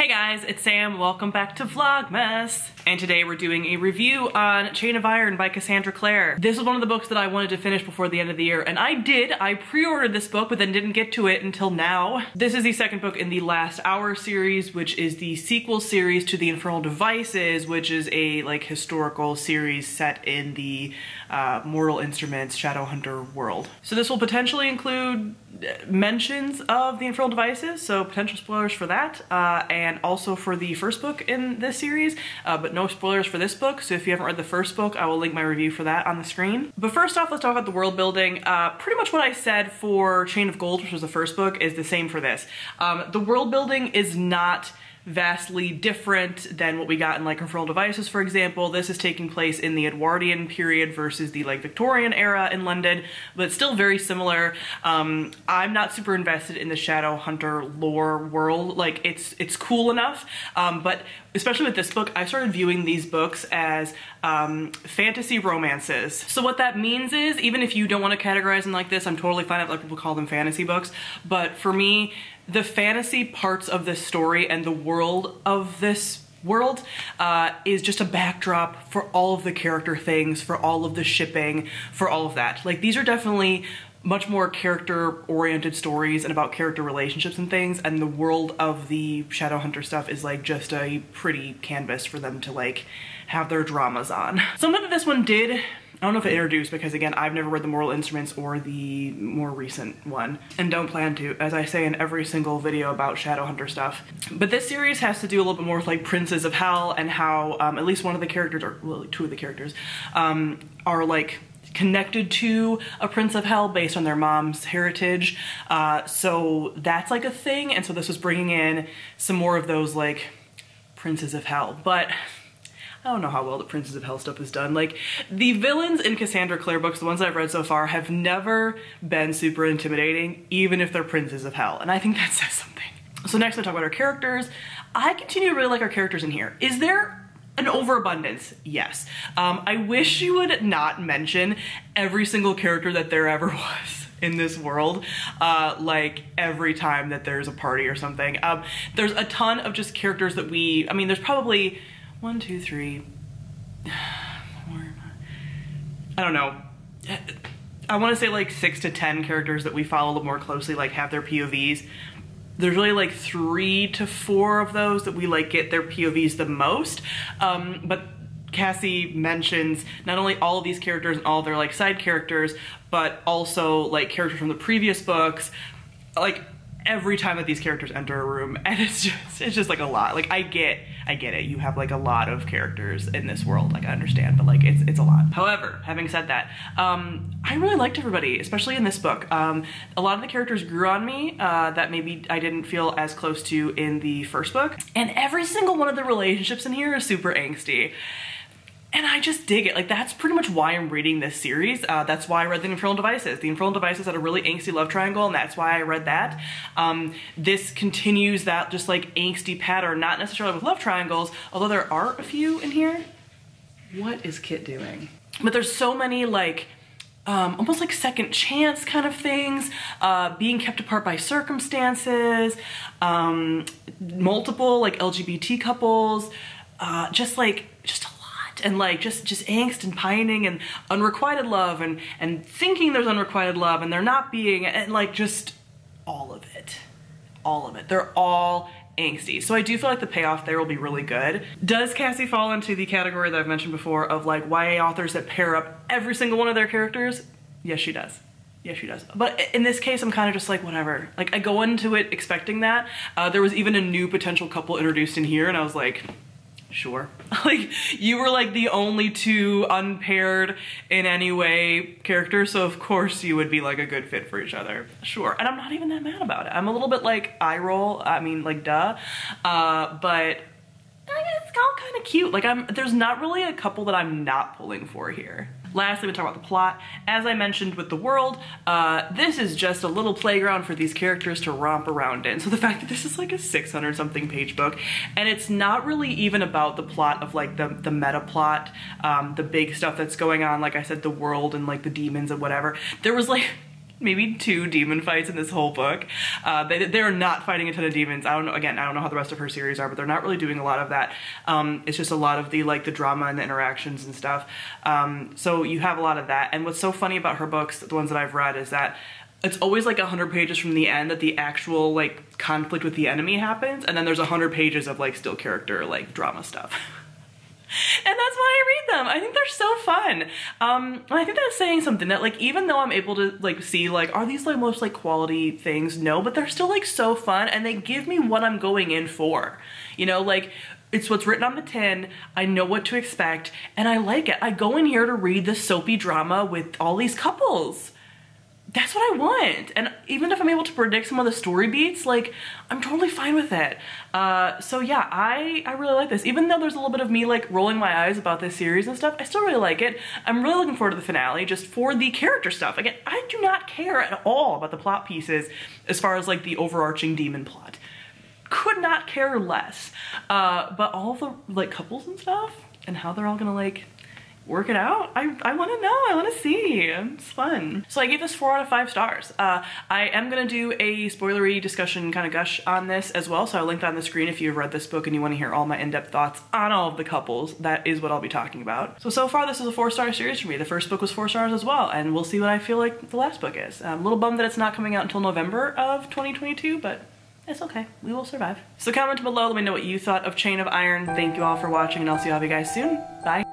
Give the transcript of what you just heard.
Hey guys, it's Sam. Welcome back to Vlogmas. And today we're doing a review on Chain of Iron by Cassandra Clare. This was one of the books that I wanted to finish before the end of the year, and I did. I pre-ordered this book, but then didn't get to it until now. This is the second book in the Last Hour series, which is the sequel series to the Infernal Devices, which is a historical series set in the Mortal Instruments Shadowhunter world. So this will potentially include mentions of the Infernal Devices, so potential spoilers for that, and also for the first book in this series, but no spoilers for this book, so if you haven't read the first book, I will link my review for that on the screen. But first off, let's talk about the world building. Pretty much what I said for Chain of Gold, which was the first book, is the same for this. The world building is not vastly different than what we got in Infernal Devices, for example. This is taking place in the Edwardian period versus the Victorian era in London, but it's still very similar. I'm not super invested in the Shadowhunter lore world. It's cool enough, but especially with this book, I started viewing these books as fantasy romances. So what that means is, even if you don't want to categorize them like this, I'm totally fine if people call them fantasy books, but for me, the fantasy parts of this story and the world of this world is just a backdrop for all of the character things, for all of the shipping, for all of that. These are definitely much more character-oriented stories and about character relationships and things, and the world of the Shadowhunter stuff is just a pretty canvas for them to have their dramas on. Something that this one did, I don't know if it introduced, because again, I've never read the Mortal Instruments or the more recent one, and don't plan to, as I say in every single video about Shadowhunter stuff. But this series has to do a little bit more with Princes of Hell, and how at least one of the characters, or well, two of the characters, are connected to a Prince of Hell based on their mom's heritage. So that's a thing, and so this was bringing in some more of those Princes of Hell. But I don't know how well the Princes of Hell stuff is done. The villains in Cassandra Clare books, the ones I've read so far, have never been super intimidating, even if they're Princes of Hell, and I think that says something. So next I talk about our characters. I continue to really like our characters in here. Is there an overabundance? Yes. I wish you would not mention every single character that there ever was in this world, every time that there's a party or something. There's a ton of just characters that there's probably 1, 2, 3, 4, I don't know. I want to say 6 to 10 characters that we follow a little more closely, have their POVs. There's really 3 to 4 of those that we get their POVs the most. But Cassie mentions not only all of these characters and all of their side characters, but also characters from the previous books. Every time that these characters enter a room, and it's just a lot. I get it. You have a lot of characters in this world. I understand, but it's a lot. However, having said that, I really liked everybody, especially in this book. A lot of the characters grew on me that maybe I didn't feel as close to in the first book. And every single one of the relationships in here is super angsty. And I just dig it. That's pretty much why I'm reading this series. That's why I read the Infernal Devices. The Infernal Devices had a really angsty love triangle, and that's why I read that. This continues that just angsty pattern, not necessarily with love triangles, although there are a few in here. What is Kit doing? But there's so many almost second chance kind of things, being kept apart by circumstances, multiple LGBT couples, just a and just angst and pining and unrequited love and thinking there's unrequited love and there not being, and just all of it. All of it. They're all angsty. So I do feel the payoff there will be really good. Does Cassie fall into the category that I've mentioned before of YA authors that pair up every single one of their characters? Yes, she does. Yes, she does. But in this case, I'm kind of just whatever. I go into it expecting that. There was even a new potential couple introduced in here, and I was sure. You were the only two unpaired in any way characters, so of course you would be a good fit for each other. Sure. And I'm not even that mad about it. I'm a little bit eye roll, duh. But it's all kind of cute. There's not really a couple that I'm not pulling for here. Lastly, we talk about the plot. As I mentioned with the world, this is just a little playground for these characters to romp around in. So the fact that this is a 600-something page book, and it's not really even about the plot of the meta plot, the big stuff that's going on, like I said, the world and the demons and whatever. There was maybe 2 demon fights in this whole book. They're not fighting a ton of demons. I don't know, again, I don't know how the rest of her series are, but they're not really doing a lot of that. It's just a lot of the drama and the interactions and stuff. So you have a lot of that. And what's so funny about her books, the ones that I've read, is that it's always like 100 pages from the end that the actual like conflict with the enemy happens, and then there's 100 pages of like still character like drama stuff. And that's why I read them. I think they're so fun. And I think that's saying something, that like even though I'm able to like see like, are these like most like quality things? No, but they're still like so fun, and they give me what I'm going in for. You know, like it's what's written on the tin, I know what to expect, and I like it. I go in here to read this soapy drama with all these couples. That's what I want. And even if I'm able to predict some of the story beats, like I'm totally fine with it. So yeah, I really like this. Even though there's a little bit of me like rolling my eyes about this series and stuff, I still really like it. I'm really looking forward to the finale just for the character stuff. Again, I do not care at all about the plot pieces as far as like the overarching demon plot. Could not care less. But all the like couples and stuff and how they're all gonna like work it out, I want to know, I want to see. It's fun. So I gave this 4 out of 5 stars. I am gonna do a spoilery discussion kind of gush on this as well, so I'll link that on the screen if you've read this book and you want to hear all my in-depth thoughts on all of the couples. That is what I'll be talking about. So far this is a 4-star series for me. The first book was 4 stars as well, and we'll see what I feel like the last book is. I'm a little bummed that it's not coming out until November of 2022, but it's okay, we will survive. So comment below, let me know what you thought of Chain of Iron. Thank you all for watching, and I'll see all of you guys soon. Bye.